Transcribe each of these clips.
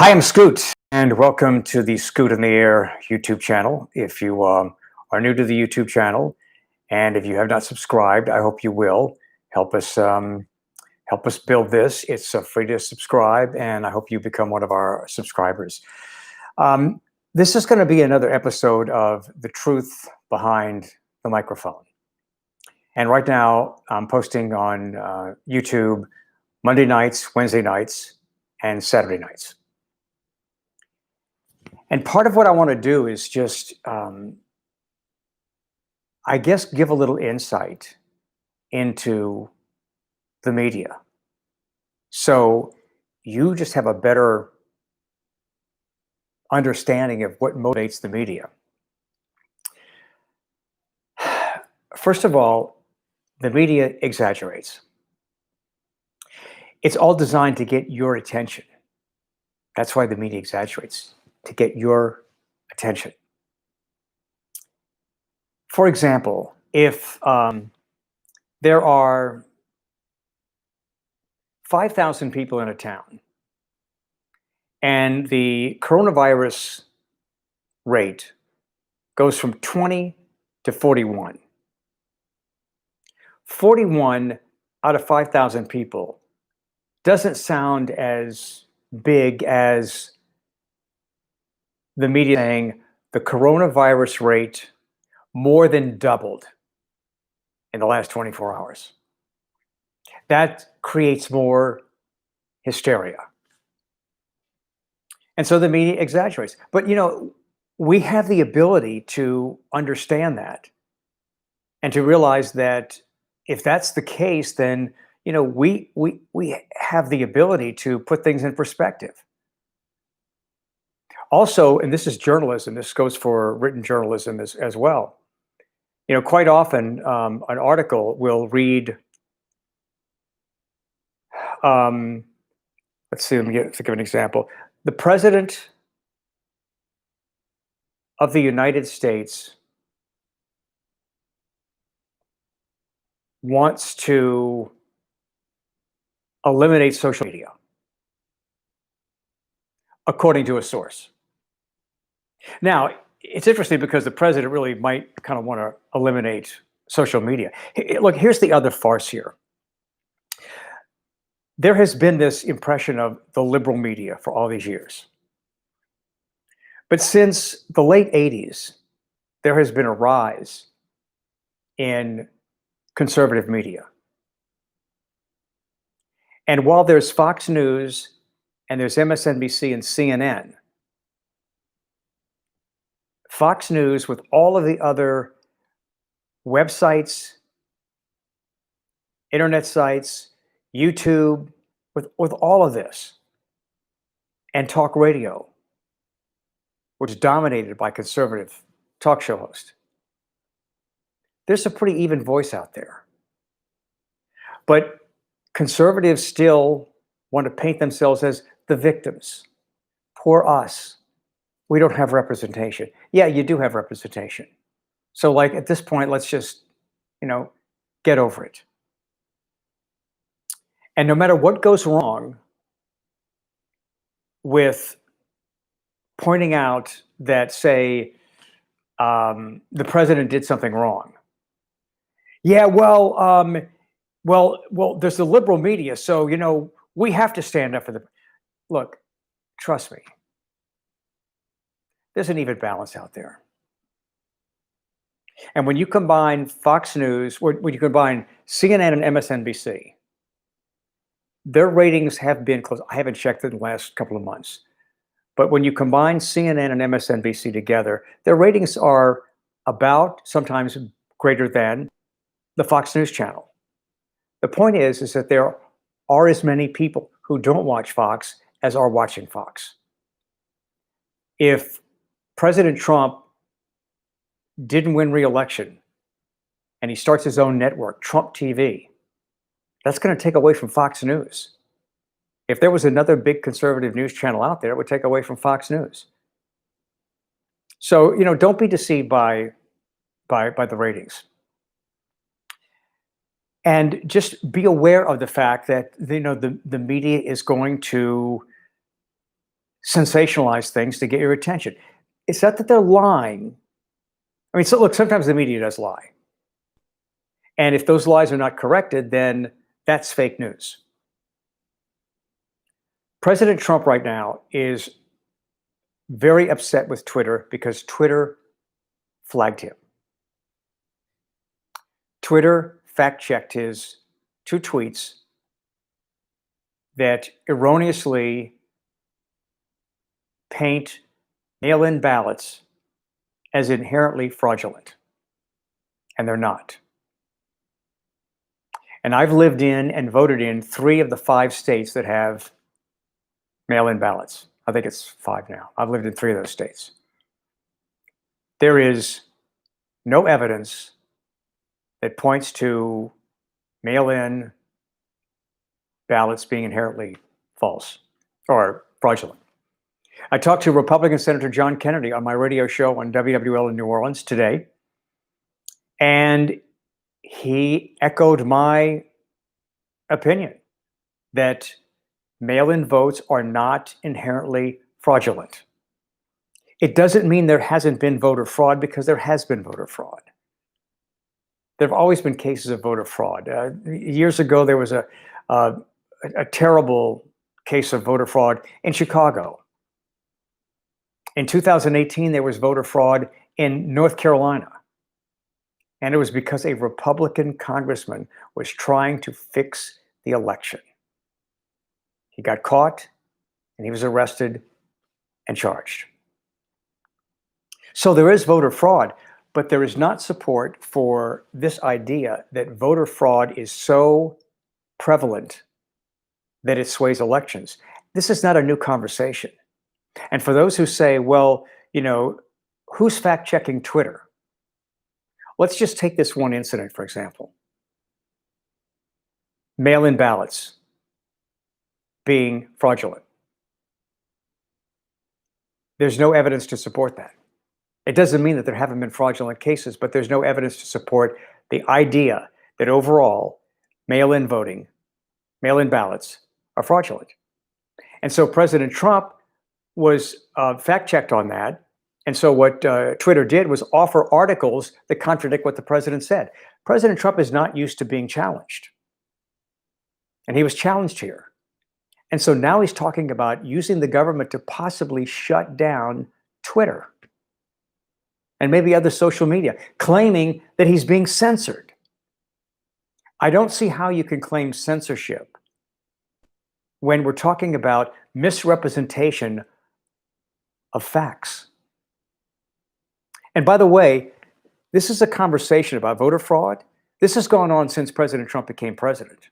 Hi, I'm Scoot, and welcome to the Scoot in the Air YouTube channel. If you are new to the YouTube channel, and if you have not subscribed, I hope you will help us build this. It's free to subscribe, and I hope you become one of our subscribers. Um, this is going to be another episode of The Truth Behind the Microphone. And right now, I'm posting on YouTube Monday nights, Wednesday nights, and Saturday nights. And part of what I want to do is just, I guess, give a little insight into the media. So you just have a better understanding of what motivates the media. First of all, the media exaggerates. It's all designed to get your attention. That's why the media exaggerates, to get your attention. For example, if there are 5,000 people in a town and the coronavirus rate goes from 20 to 41, 41 out of 5,000 people doesn't sound as big as the media saying the coronavirus rate more than doubled in the last 24 hours. That creates more hysteria. And so the media exaggerates. But, we have the ability to understand that and to realize that if that's the case, then, we have the ability to put things in perspective. Also, and this is journalism, this goes for written journalism as well. Quite often, an article will read, let's see, let me think of an example. The President of the United States wants to eliminate social media, according to a source. Now, it's interesting because the president really might kind of want to eliminate social media. Look, here's the other farce here. There has been this impression of the liberal media for all these years. But since the late 80s, there has been a rise in conservative media. And while there's Fox News and there's MSNBC and CNN, Fox News, with all of the other websites, internet sites, YouTube, with all of this, and talk radio, which is dominated by conservative talk show hosts, there's a pretty even voice out there. But conservatives still want to paint themselves as the victims. Poor us. We don't have representation. Yeah, you do have representation. So at this point, let's just, get over it. And no matter what goes wrong with pointing out that, say, the president did something wrong. Yeah, well, there's the liberal media, so, we have to stand up for the... Look, trust me. There's an even balance out there. And when you combine Fox News, when you combine CNN and MSNBC, their ratings have been close. I haven't checked it in the last couple of months. But when you combine CNN and MSNBC together, their ratings are about, sometimes greater than, the Fox News channel. The point is that there are as many people who don't watch Fox as are watching Fox. If President Trump didn't win re-election and he starts his own network, Trump TV, that's going to take away from Fox News. If there was another big conservative news channel out there, it would take away from Fox News. So, don't be deceived by the ratings. And just be aware of the fact that, the media is going to sensationalize things to get your attention. It's not that they're lying. I mean, so look, sometimes the media does lie. And if those lies are not corrected, then that's fake news. President Trump right now is very upset with Twitter because Twitter flagged him. Twitter fact-checked his 2 tweets that erroneously paint mail-in ballots as inherently fraudulent, and they're not. And I've lived in and voted in 3 of the 5 states that have mail-in ballots. I think it's 5 now. I've lived in 3 of those states. There is no evidence that points to mail-in ballots being inherently false or fraudulent. I talked to Republican Senator John Kennedy on my radio show on WWL in New Orleans today, and he echoed my opinion that mail-in votes are not inherently fraudulent. It doesn't mean there hasn't been voter fraud, because there has been voter fraud. There have always been cases of voter fraud. Years ago, there was a terrible case of voter fraud in Chicago. In 2018, there was voter fraud in North Carolina. And it was because a Republican congressman was trying to fix the election. He got caught, and he was arrested and charged. So there is voter fraud, but there is not support for this idea that voter fraud is so prevalent that it sways elections. This is not a new conversation. And for those who say, well, you know, who's fact-checking Twitter? Let's just take this one incident, for example. Mail-in ballots being fraudulent. There's no evidence to support that. It doesn't mean that there haven't been fraudulent cases, but there's no evidence to support the idea that overall mail-in voting, mail-in ballots are fraudulent. And so President Trump was fact-checked on that. And so what Twitter did was offer articles that contradict what the president said. President Trump is not used to being challenged. And he was challenged here. And so now he's talking about using the government to possibly shut down Twitter and maybe other social media, claiming that he's being censored. I don't see how you can claim censorship when we're talking about misrepresentation of facts. And by the way, this is a conversation about voter fraud. This has gone on since President Trump became president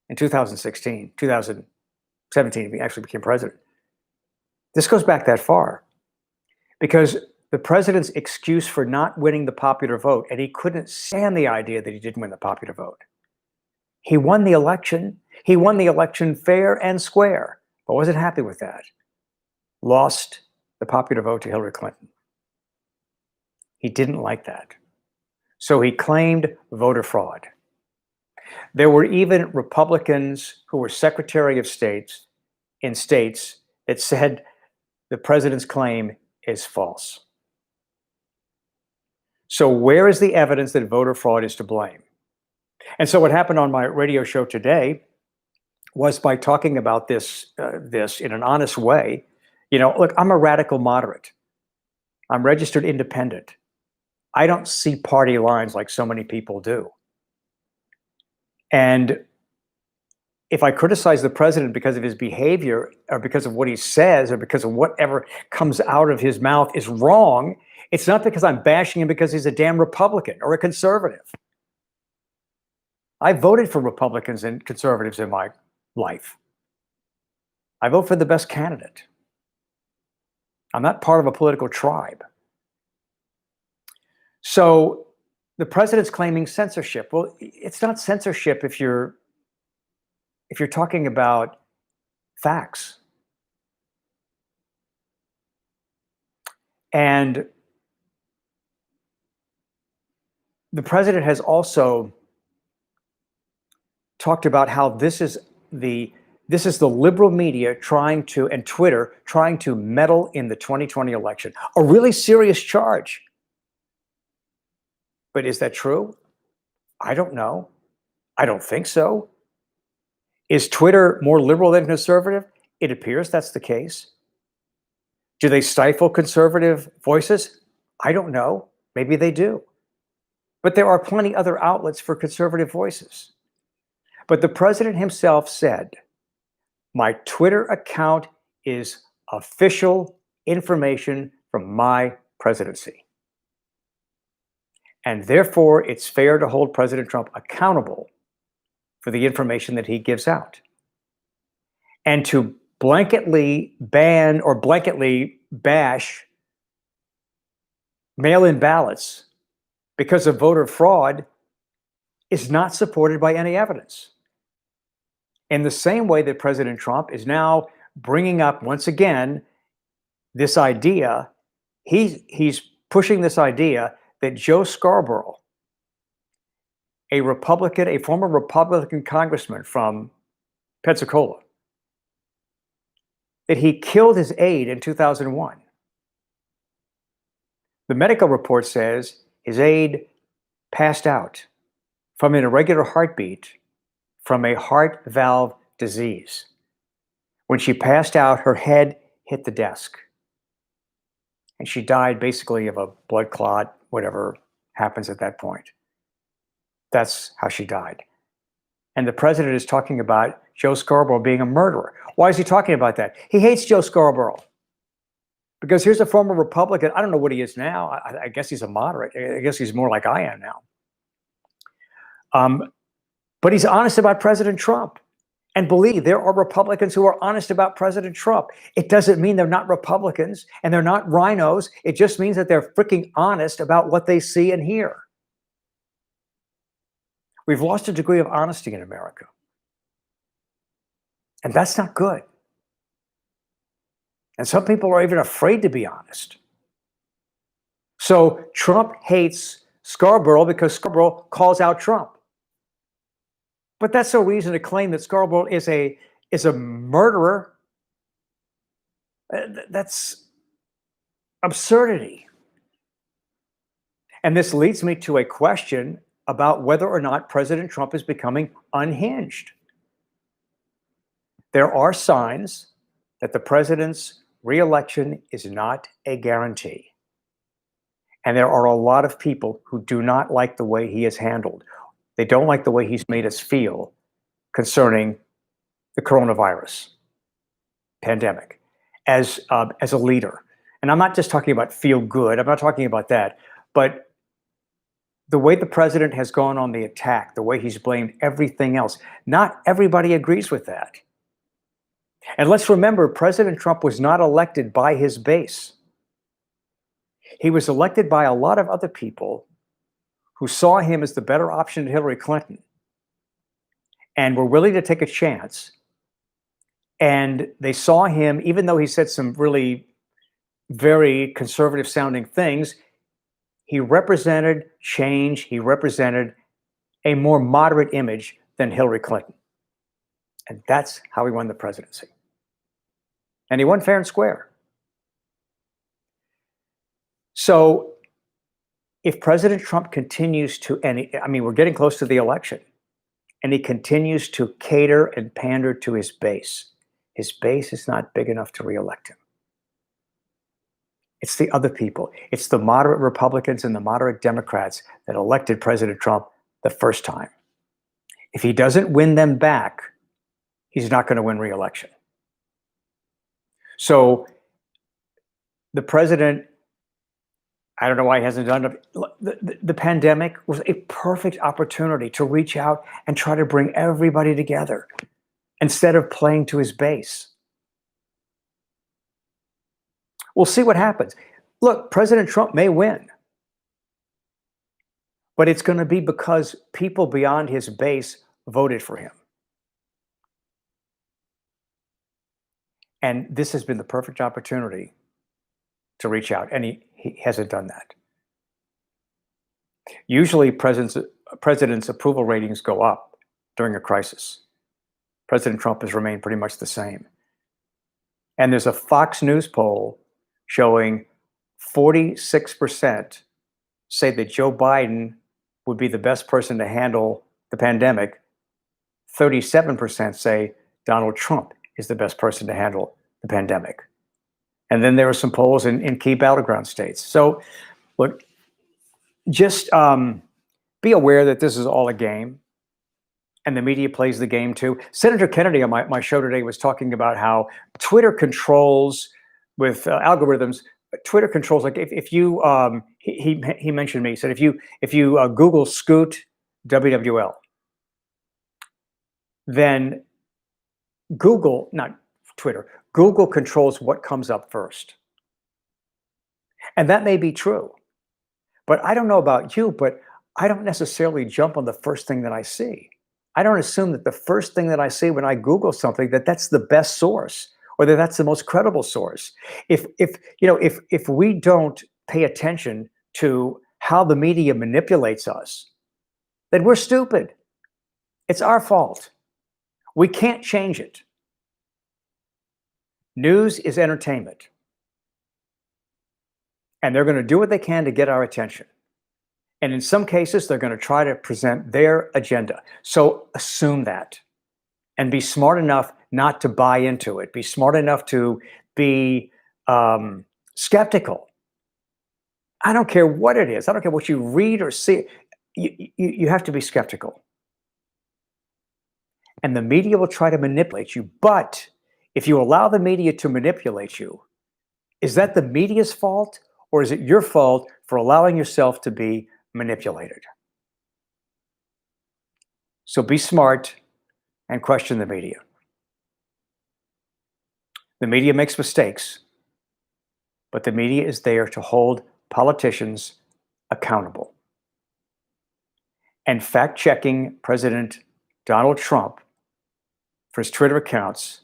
in 2016, 2017, he actually became president. This goes back that far because the president's excuse for not winning the popular vote, and he couldn't stand the idea that he didn't win the popular vote. He won the election. He won the election fair and square, but wasn't happy with that. Lost the popular vote to Hillary Clinton. He didn't like that. So he claimed voter fraud. There were even Republicans who were Secretary of States in states that said the president's claim is false. So where is the evidence that voter fraud is to blame? And so what happened on my radio show today was, by talking about this in an honest way, you know, look, I'm a radical moderate. I'm registered independent. I don't see party lines like so many people do. And if I criticize the president because of his behavior, or because of what he says, or because of whatever comes out of his mouth is wrong, it's not because I'm bashing him because he's a damn Republican or a conservative. I voted for Republicans and conservatives in my life. I vote for the best candidate. I'm not part of a political tribe. So the president's claiming censorship. Well, it's not censorship if you're talking about facts. And the president has also talked about how this is the This is the liberal media and Twitter trying to meddle in the 2020 election. A really serious charge. But is that true? I don't know. I don't think so. Is Twitter more liberal than conservative? It appears that's the case. Do they stifle conservative voices? I don't know. Maybe they do. But there are plenty other outlets for conservative voices. But the president himself said, my Twitter account is official information from my presidency. And therefore, it's fair to hold President Trump accountable for the information that he gives out. And to blanketly ban or blanketly bash mail-in ballots because of voter fraud is not supported by any evidence. In the same way that President Trump is now bringing up once again this idea, he's pushing this idea that Joe Scarborough, a former Republican congressman from Pensacola, that he killed his aide in 2001. The medical report says his aide passed out from an irregular heartbeat from a heart valve disease. When she passed out, her head hit the desk. And she died basically of a blood clot, whatever happens at that point. That's how she died. And the president is talking about Joe Scarborough being a murderer. Why is he talking about that? He hates Joe Scarborough. Because here's a former Republican. I don't know what he is now. I guess he's a moderate. I guess he's more like I am now. But he's honest about President Trump. And believe there are Republicans who are honest about President Trump. It doesn't mean they're not Republicans and they're not rhinos. It just means that they're freaking honest about what they see and hear. We've lost a degree of honesty in America. And that's not good. And some people are even afraid to be honest. So Trump hates Scarborough because Scarborough calls out Trump. But that's no reason to claim that Scarborough is a murderer. That's absurdity. And this leads me to a question about whether or not President Trump is becoming unhinged. There are signs that the president's re-election is not a guarantee. And there are a lot of people who do not like the way he is handled. They don't like the way he's made us feel concerning the coronavirus pandemic as a leader. And I'm not just talking about feel good. I'm not talking about that. But the way the president has gone on the attack, the way he's blamed everything else, not everybody agrees with that. And let's remember, President Trump was not elected by his base. He was elected by a lot of other people who saw him as the better option to Hillary Clinton and were willing to take a chance. And they saw him, even though he said some really very conservative sounding things, he represented change. He represented a more moderate image than Hillary Clinton. And that's how he won the presidency. And he won fair and square. So if President Trump continues to, we're getting close to the election, and he continues to cater and pander to his base is not big enough to reelect him. It's the other people. It's the moderate Republicans and the moderate Democrats that elected President Trump the first time. If he doesn't win them back, he's not going to win re-election. So the president, I don't know why he hasn't done it. The pandemic was a perfect opportunity to reach out and try to bring everybody together instead of playing to his base. We'll see what happens. Look, President Trump may win, but it's going to be because people beyond his base voted for him. And this has been the perfect opportunity to reach out, and he hasn't done that. Usually presidents' approval ratings go up during a crisis. President Trump has remained pretty much the same. And there's a Fox News poll showing 46% say that Joe Biden would be the best person to handle the pandemic. 37% say Donald Trump is the best person to handle the pandemic. And then there are some polls in key battleground states. So, look, just be aware that this is all a game, and the media plays the game too. Senator Kennedy on my show today was talking about how Twitter controls with algorithms. Twitter controls, like if you he mentioned me. He said if you Google Scoot WWL, then Google, not Twitter, Google controls what comes up first. And that may be true. But I don't know about you, but I don't necessarily jump on the first thing that I see. I don't assume that the first thing that I see when I Google something, that's the best source or that that's the most credible source. If we don't pay attention to how the media manipulates us, then we're stupid. It's our fault. We can't change it. News is entertainment. And they're going to do what they can to get our attention. And in some cases, they're going to try to present their agenda. So assume that and be smart enough not to buy into it. Be smart enough to be skeptical. I don't care what it is. I don't care what you read or see. You have to be skeptical. And the media will try to manipulate you. But if you allow the media to manipulate you, is that the media's fault? Or is it your fault for allowing yourself to be manipulated? So be smart and question the media. The media makes mistakes, but the media is there to hold politicians accountable. And fact-checking President Donald Trump for his Twitter accounts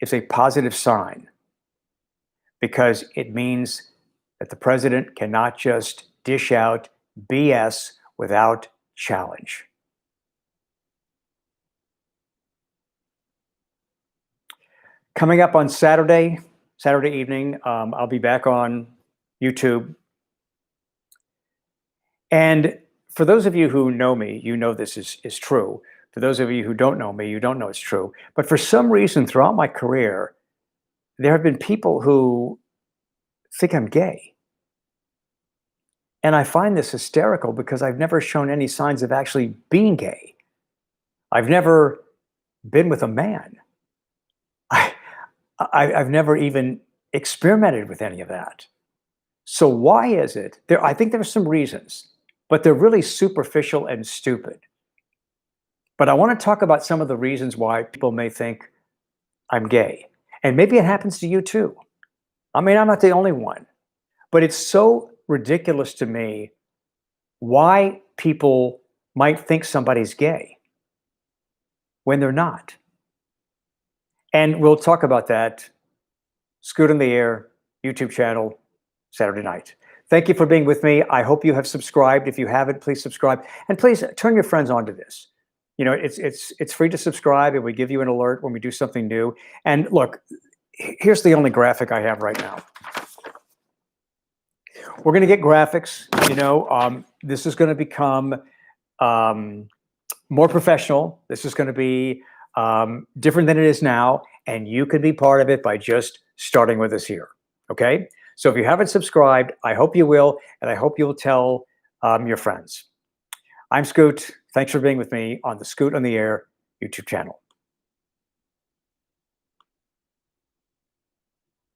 is a positive sign, because it means that the president cannot just dish out BS without challenge. Coming up on Saturday evening, I'll be back on YouTube. And for those of you who know me, you know this is true. For those of you who don't know me, you don't know it's true. But for some reason, throughout my career, there have been people who think I'm gay. And I find this hysterical because I've never shown any signs of actually being gay. I've never been with a man. I've never even experimented with any of that. So why is it? I think there are some reasons, but they're really superficial and stupid. But I want to talk about some of the reasons why people may think I'm gay. And maybe it happens to you too. I mean, I'm not the only one. But it's so ridiculous to me why people might think somebody's gay when they're not. And we'll talk about that. Scoot in the Air YouTube channel, Saturday night. Thank you for being with me. I hope you have subscribed. If you haven't, please subscribe. And please turn your friends on to this. You know, it's free to subscribe, and we give you an alert when we do something new. And look, here's the only graphic I have right now. We're going to get graphics. You know, this is going to become more professional. This is going to be different than it is now, and you can be part of it by just starting with us here. Okay? So if you haven't subscribed, I hope you will, and I hope you will tell your friends. I'm Scoot. Thanks for being with me on the Scoot on the Air YouTube channel.